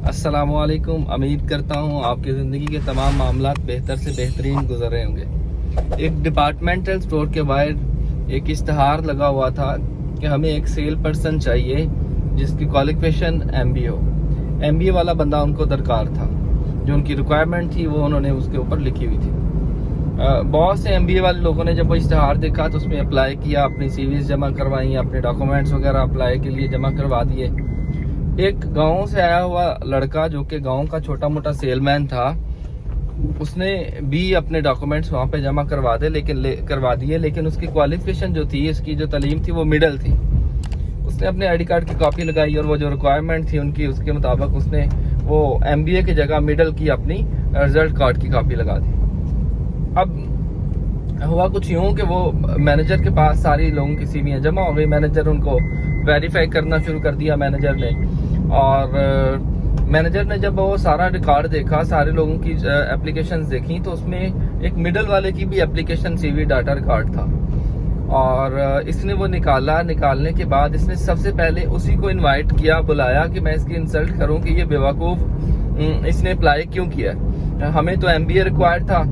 अस्सलामुअलैकुम। उम्मीद करता हूँ आपकी ज़िंदगी के तमाम मामलात बेहतर से बेहतरीन गुजर रहे होंगे। एक डिपार्टमेंटल स्टोर के बाहर एक इश्तहार लगा हुआ था कि हमें एक सेल पर्सन चाहिए जिसकी क्वालिफिकेशन MBA हो। MBA वाला बंदा उनको दरकार था। जो उनकी रिक्वायरमेंट थी वो उन्होंने उसके ऊपर लिखी हुई थी। बहुत से MBA वाले लोगों ने जब वो इश्तहार देखा तो उसमें अप्लाई किया, अपनी CVs जमा करवाई, अपने डॉक्यूमेंट्स वगैरह अप्लाई के लिए जमा करवा दिए। एक गांव से आया हुआ लड़का जो कि गांव का छोटा मोटा सेलमैन था, उसने भी अपने डॉक्यूमेंट्स वहां पे जमा करवा दिए, लेकिन उसकी क्वालिफिकेशन जो थी, उसकी जो तालीम थी वो मिडल थी। उसने अपने ID कार्ड की कॉपी लगाई और वो जो रिक्वायरमेंट थी उनकी, उसके मुताबिक उसने वो MBA की जगह मिडल की अपनी रिजल्ट कार्ड की कॉपी लगा दी। अब हुआ कुछ यूं कि वो मैनेजर के पास सारी लोगों की CVयां जमा हो गई। मैनेजर उनको वेरीफाई करना शुरू कर दिया मैनेजर ने। और मैनेजर ने जब वो सारा रिकॉर्ड देखा, सारे लोगों की एप्लीकेशंस देखी, तो उसमें एक मिडल वाले की भी एप्लीकेशन CV डाटा रिकॉर्ड था। और इसने वो निकालने के बाद इसने सबसे पहले उसी को इनवाइट किया, बुलाया कि मैं इसकी इंसल्ट करूं कि ये बेवकूफ़ इसने अप्लाई क्यों किया। हमें तो MBA रिक्वायर्ड था,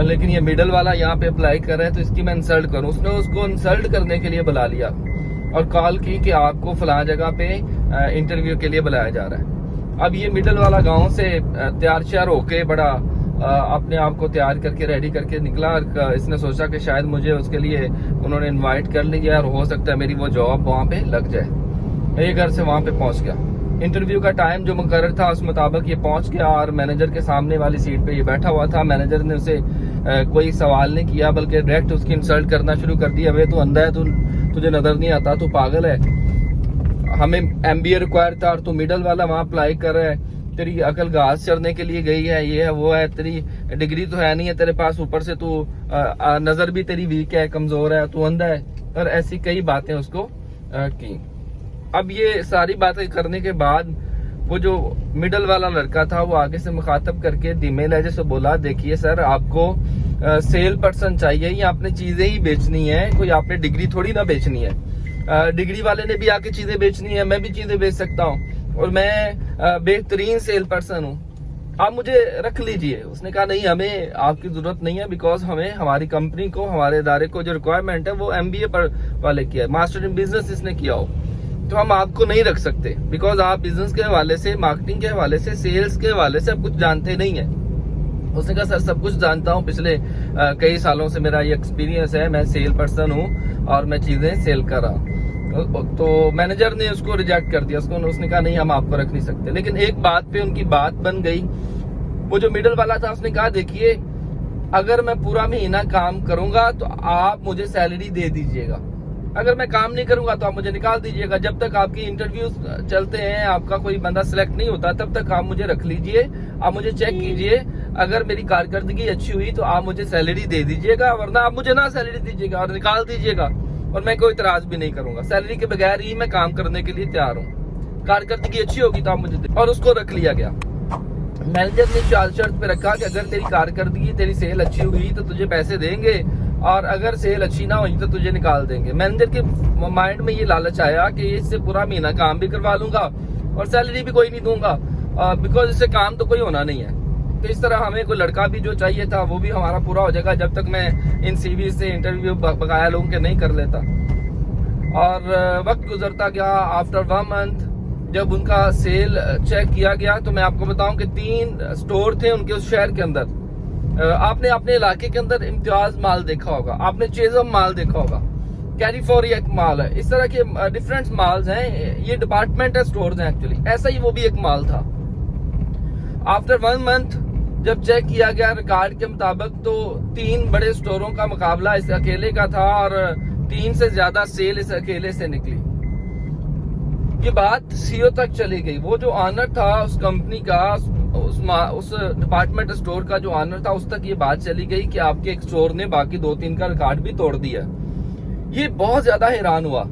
लेकिन ये मिडल वाला यहाँ पे अप्लाई कर रहा है, तो इसकी मैं इंसल्ट करूं। उसने उसको इंसल्ट करने के लिए बुला लिया और कॉल की कि आपको फलां जगह पे इंटरव्यू के लिए बुलाया जा रहा है। अब ये मिडल वाला गांव से तैयार श्यार होके बड़ा अपने आप को तैयार करके रेडी करके निकला। और इसने सोचा कि शायद मुझे उसके लिए उन्होंने इनवाइट कर लिया और हो सकता है मेरी वो जॉब वहाँ पे लग जाए। ये घर से वहाँ पे पहुँच गया। इंटरव्यू का टाइम जो मुकर्रर था उस मुताबिक ये पहुँच गया और मैनेजर के सामने वाली सीट पे ये बैठा हुआ था। मैनेजर ने उसे कोई सवाल नहीं किया, बल्कि डायरेक्ट उसकी इंसल्ट करना शुरू कर दिया। वे तू अंधा है, तुझे नजर नहीं आता, तू पागल है, हमें MBA रिक्वायर था और तू मिडल वाला वहाँ अप्लाई कर रहा है, तेरी अकल घास चरने के लिए गई है, ये है वो है, तेरी डिग्री तो है नहीं है तेरे पास, ऊपर से तू नजर भी तेरी वीक है, कमजोर है, तू अंधा है, और ऐसी कई बातें उसको की। अब ये सारी बातें करने के बाद वो जो मिडल वाला लड़का था वो आगे से मुखातब करके धीमे लहजे से बोला, देखिए सर, आपको सेल पर्सन चाहिए या आपने चीजें ही बेचनी है, कोई आपने डिग्री थोड़ी ना बेचनी है। डिग्री वाले ने भी आके चीजें बेचनी है, मैं भी चीजें बेच सकता हूँ और मैं बेहतरीन सेल पर्सन हूँ, आप मुझे रख लीजिए। उसने कहा नहीं, हमें आपकी जरूरत नहीं है, बिकॉज हमें हमारी कंपनी को, हमारे इदारे को जो रिक्वायरमेंट है वो MBA पर वाले की है, मास्टर इन बिजनेस इसने किया हो, तो हम आपको नहीं रख सकते, बिकॉज आप बिजनेस के हवाले से, मार्केटिंग के हवाले से, सेल्स के हवाले से अब कुछ जानते नहीं है। उसने कहा सर सब कुछ जानता हूँ, पिछले कई सालों से मेरा ये एक्सपीरियंस है, मैं सेल पर्सन हूँ और मैं चीजें सेल कर रहा हूँ। तो मैनेजर ने उसको रिजेक्ट कर दिया। उसने कहा नहीं, हम आपको रख नहीं सकते। लेकिन एक बात पे उनकी बात बन गई। वो जो मिडल वाला था उसने कहा, देखिए अगर मैं पूरा महीना काम करूंगा तो आप मुझे सैलरी दे दीजिएगा, अगर मैं काम नहीं करूंगा तो आप मुझे निकाल दीजिएगा। जब तक आपकी इंटरव्यूज चलते हैं, आपका कोई बंदा सिलेक्ट नहीं होता, तब तक आप मुझे रख लीजिए, आप मुझे चेक कीजिए, अगर मेरी कारकर्दगी अच्छी हुई तो आप मुझे सैलरी दे दीजिएगा, वरना आप मुझे ना सैलरी दीजिएगा और निकाल दीजिएगा, और मैं कोई इतराज भी नहीं करूंगा। सैलरी के बगैर ही मैं काम करने के लिए तैयार हूँ, कारकर्दगी अच्छी होगी तो आप मुझे। और उसको रख लिया गया। मैनेजर ने शर्त पे रखा कि अगर तेरी कारकर्दगी, तेरी सेल अच्छी हुई तो तुझे पैसे देंगे, और अगर सेल अच्छी ना हुई तो तुझे निकाल देंगे। मैनेजर के माइंड में ये लालच आया कि इससे पूरा महीना काम भी करवा लूंगा और सैलरी भी कोई नहीं दूंगा, बिकॉज इससे काम तो कोई होना नहीं है। तो इस तरह हमें कोई लड़का भी जो चाहिए था वो भी हमारा पूरा हो जाएगा, जब तक मैं इन CV से इंटरव्यू बकाया लोगों के नहीं कर लेता। और वक्त गुजरता गया। आफ्टर 1 मंथ जब उनका सेल चेक किया गया, तो मैं आपको बताऊं कि 3 स्टोर थे उनके उस शहर के अंदर। आपने अपने इलाके के अंदर इम्तियाज माल देखा होगा, आपने चेजम माल देखा होगा, कैलिफोर्निया एक माल है, इस तरह के डिफरेंट माल्स हैं। ये डिपार्टमेंटल स्टोर्स हैं एक्चुअली, ऐसा ही वो भी एक माल था। आफ्टर 1 मंथ जब चेक किया गया रिकॉर्ड के मुताबिक, तो 3 बड़े स्टोरों का मुकाबला इस अकेले का था और 3 से ज्यादा सेल इस अकेले से निकली। ये बात CEO तक चली गई। वो जो ऑनर था उस कंपनी का, उस डिपार्टमेंट स्टोर का जो ऑनर था, उस तक ये बात चली गई कि आपके एक स्टोर ने बाकी 2-3 का रिकॉर्ड भी तोड़ दिया। ये बहुत ज्यादा हैरान हुआ।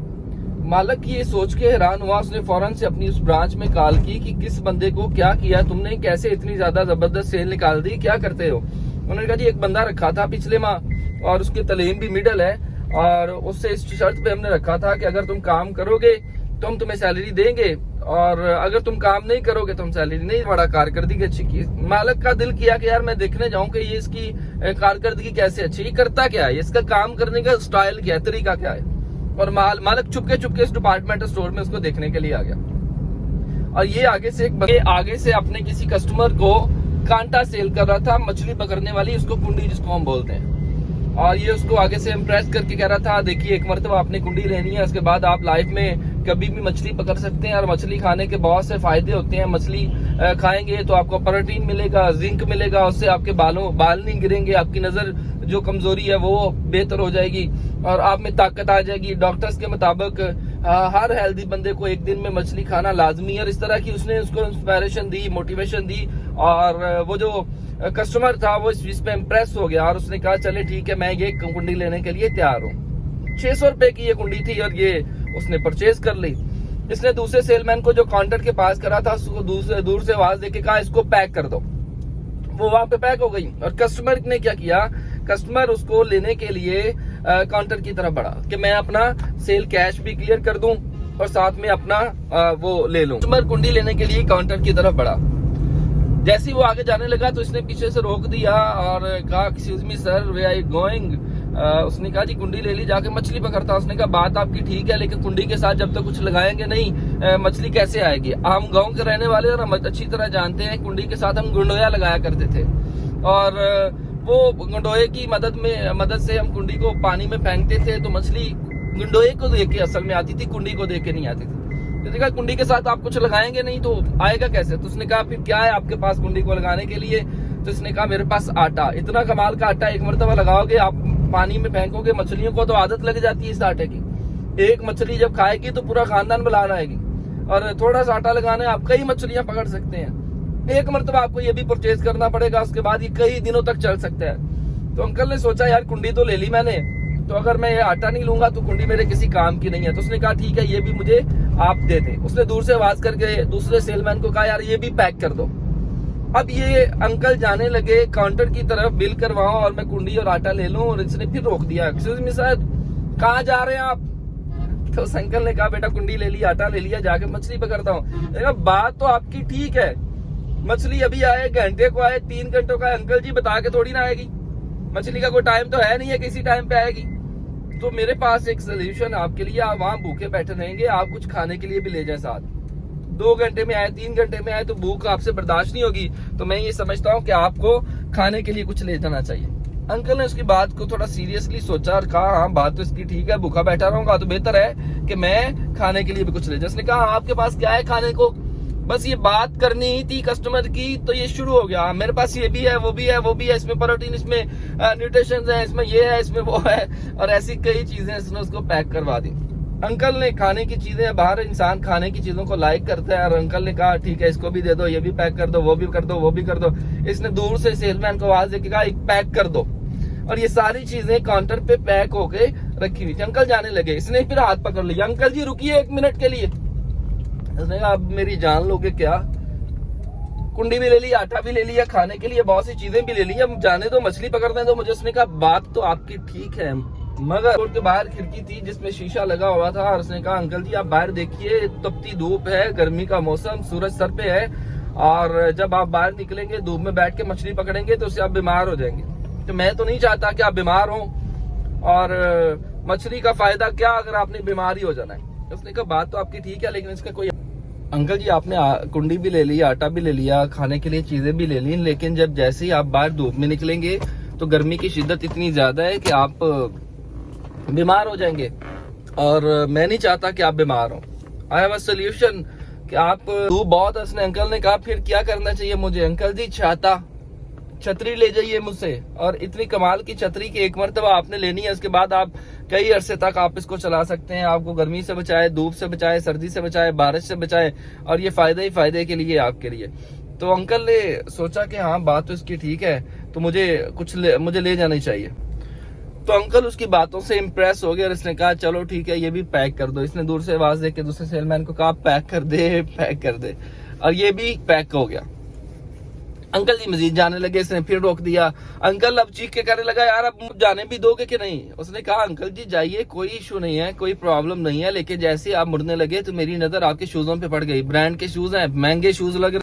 मालिक ये सोच के हैरान हुआ, उसने फौरन से अपनी उस ब्रांच में कॉल की कि किस बंदे को क्या किया तुमने, कैसे इतनी ज्यादा जबरदस्त सेल निकाल दी, क्या करते हो। उन्होंने कहा जी एक बंदा रखा था पिछले माह और उसकी तालीम भी मिडल है, और उससे इस शर्त पे हमने रखा था कि अगर तुम काम करोगे तो हम तुम्हें सैलरी देंगे और अगर तुम काम नहीं करोगे तुम सैलरी नहीं बढ़ा, कारकर्दगी अच्छी की। मालिक का दिल किया कि यार मैं देखने जाऊं कि ये इसकी कारकर्दगी कैसे अच्छी, ये करता क्या है, इसका काम करने का स्टाइल क्या है, तरीका क्या है। और मालिक चुपके चुपके इस डिपार्टमेंटल स्टोर में उसको देखने के लिए आ गया। और ये आगे से अपने किसी कस्टमर को कांटा सेल कर रहा था, मछली पकड़ने वाली, उसको कुंडी जिसको हम बोलते हैं। और ये उसको आगे से इम्प्रेस करके कह रहा था, देखिए एक मरतबा आपने कुंडी लेनी है, उसके बाद आप लाइफ में कभी भी मछली पकड़ सकते हैं। और मछली खाने के बहुत से फायदे होते हैं। मछली खाएंगे तो आपको प्रोटीन मिलेगा, जिंक मिलेगा, उससे आपके बाल नहीं गिरेंगे, आपकी नजर जो कमजोरी है वो बेहतर हो जाएगी और आप में ताकत आ जाएगी। डॉक्टर्स के मुताबिक हर हेल्दी बंदे को एक दिन में मछली खाना लाजमी है। और इस तरह की उसने उसको इंस्पायरेशन दी, मोटिवेशन दी। और वो जो कस्टमर था वो इस चीज पे इम्प्रेस हो गया और उसने कहा चले ठीक है, मैं ये कुंडी लेने के लिए तैयार हूँ। 600 रुपए की ये कुंडी थी और ये उसने परचेज कर ली। इसने दूसरे सेलमैन को जो काउंटर के पास करा था उसको दूर से आवाज देके कहा इसको पैक कर दो। वो वहां पे पैक हो गई। और कस्टमर ने क्या किया, कस्टमर उसको लेने के लिए काउंटर की तरफ बढ़ा कि मैं अपना सेल कैश भी क्लियर कर दूं और साथ में अपना वो ले लूं। कस्टमर कुंडी लेने के लिए काउंटर की तरफ बढ़ा। जैसे ही वो आगे जाने लगा तो इसने पीछे से रोक दिया और कहा excuse me sir, where are you going. उसने कहा जी कुंडी ले ली, जाके मछली पकड़ता। उसने कहा बात आपकी ठीक है, लेकिन कुंडी के साथ जब तक कुछ लगाएंगे नहीं मछली कैसे आएगी। हम गांव के रहने वाले और हम अच्छी तरह जानते हैं, कुंडी के साथ हम गुंडोया लगाया करते थे और वो गुंडोए की मदद से हम कुंडी को पानी में फेंकते थे तो मछली गुंडोए को देख के असल में आती थी, कुंडी को देख के नहीं आती थी। तो देखा कुंडी के साथ आप कुछ लगाएंगे नहीं तो आएगा कैसे। तो उसने कहा फिर क्या है आपके पास कुंडी को लगाने के लिए। तो उसने कहा मेरे पास आटा, इतना कमाल का आटा, एक मरतबा लगाओगे आप पानी में फेंकोगे, मछलियों को तो आदत लग जाती है इस आटे की। एक मछली जब खाएगी तो पूरा खानदान बुला लाएगी। और थोड़ा सा आटा लगाना है, आप कई मछलियां पकड़ सकते हैं। एक मरतबा आपको ये भी परचेज करना पड़ेगा, उसके बाद ये कई दिनों तक चल सकता है। तो अंकल ने सोचा यार कुंडी तो ले ली मैंने, तो अगर मैं ये आटा नहीं लूंगा तो कुंडी मेरे किसी काम की नहीं है। तो उसने कहा ठीक है ये भी मुझे आप दे दें। उसने दूर से आवाज करके दूसरे सेलमैन को कहा यार ये भी पैक कर दो। अब ये अंकल जाने लगे काउंटर की तरफ, बिल करवाओ और मैं कुंडी और आटा ले लूं। और इसने फिर रोक दिया, एक्सक्यूज मी सर कहाँ जा रहे हैं आप। तो उस अंकल ने कहा बेटा कुंडी ले ली, आटा ले लिया, जाके मछली पकड़ता हूँ। बात तो आपकी ठीक है, मछली अभी आए, घंटे को आए, 3 घंटों का अंकल जी बता के थोड़ी ना आएगी। मछली का कोई टाइम तो है नहीं है, किसी टाइम पे आएगी। तो मेरे पास एक सोल्यूशन आपके लिए, आप वहां भूखे बैठे रहेंगे, आप कुछ खाने के लिए भी ले जाए साथ। 2 घंटे में आए, 3 घंटे में आए तो भूख आपसे बर्दाश्त नहीं होगी। तो मैं ये समझता हूँ कि आपको खाने के लिए कुछ ले जाना चाहिए। अंकल ने उसकी बात को थोड़ा सीरियसली सोचा और कहा हाँ बात तो इसकी ठीक है, भूखा बैठा रहूंगा तो बेहतर है कि मैं खाने के लिए भी कुछ ले जाऊं। उसने कहा आपके पास क्या है खाने को। बस ये बात करनी ही थी कस्टमर की तो ये शुरू हो गया, मेरे पास ये भी है, वो भी है, वो भी है, इसमें प्रोटीन, इसमें न्यूट्रिशन है, इसमें ये है, इसमें वो है, और ऐसी कई चीजें इसने उसको पैक करवा दी। अंकल ने खाने की चीजें, बाहर इंसान खाने की चीजों को लाइक करता है, और अंकल ने कहा ठीक है इसको भी दे दो, ये भी पैक कर दो, वो भी कर दो, वो भी कर दो। इसने दूर से सेलमैन को आवाज देके कहा एक पैक कर दो, और ये सारी चीजें काउंटर पे पैक होके रखी हुई थी। अंकल जाने लगे, इसने फिर हाथ पकड़ लिया, अंकल जी रुकिए 1 मिनट के लिए। उसने कहा अब मेरी जान लोगे क्या, कुंडी भी ले ली, आटा भी ले लिया, खाने के लिए बहुत सी चीजें भी ले ली, अब जाने दो, मछली पकड़ने दो मुझे। उसने कहा बात तो आपकी ठीक है, मगर रोड के बाहर खिड़की थी जिसमें शीशा लगा हुआ था, और उसने कहा अंकल जी आप बाहर देखिए, तपती धूप है, गर्मी का मौसम, सूरज सर पे है, और जब आप बाहर निकलेंगे धूप में बैठ के मछली पकड़ेंगे तो उससे आप बीमार हो जाएंगे। तो मैं तो नहीं चाहता कि आप बीमार हो, और मछली का फायदा क्या अगर आपने बीमार ही हो जाना है। उसने कहा बात तो आपकी ठीक है, लेकिन इसका कोई, अंकल जी आपने कुंडी भी ले ली, आटा भी ले लिया, खाने के लिए चीजें भी ले ली, लेकिन जब जैसे ही आप बाहर धूप में निकलेंगे तो गर्मी की शिद्दत इतनी ज्यादा है कि आप बीमार हो जाएंगे, और मैं नहीं चाहता कि आप बीमार हो। आई हैव अ सोल्यूशन कि आप धूप बहुत है। उसने अंकल ने कहा फिर क्या करना चाहिए मुझे। अंकल जी छतरी ले जाइए मुझसे, और इतनी कमाल की छतरी की एक मरतबा आपने लेनी है, उसके बाद आप कई अरसे तक आप इसको चला सकते हैं। आपको गर्मी से बचाए, धूप से बचाए, सर्दी से बचाए, बारिश से बचाए, और ये फायदे ही फायदे के लिए आपके लिए। तो अंकल ने सोचा कि हाँ बात तो इसकी ठीक है, तो मुझे ले जानी चाहिए। तो अंकल उसकी बातों से इम्प्रेस हो गए और इसने कहा चलो ठीक है ये भी पैक कर दो। इसने दूर से आवाज देके दूसरे सेलमैन को कहा पैक कर दे, पैक कर दे, और ये भी पैक हो गया। अंकल जी मजीद जाने लगे, इसने फिर रोक दिया। अंकल अब चीख के कहने लगा यार अब जाने भी दोगे कि नहीं। उसने कहा अंकल जी जाइए, कोई इशू नहीं है, कोई प्रॉब्लम नहीं है, लेकिन जैसे आप मुड़ने लगे तो मेरी नजर आपके शूजों पे पड़ गई। ब्रांड के शूज हैं, महंगे शूज लग रहे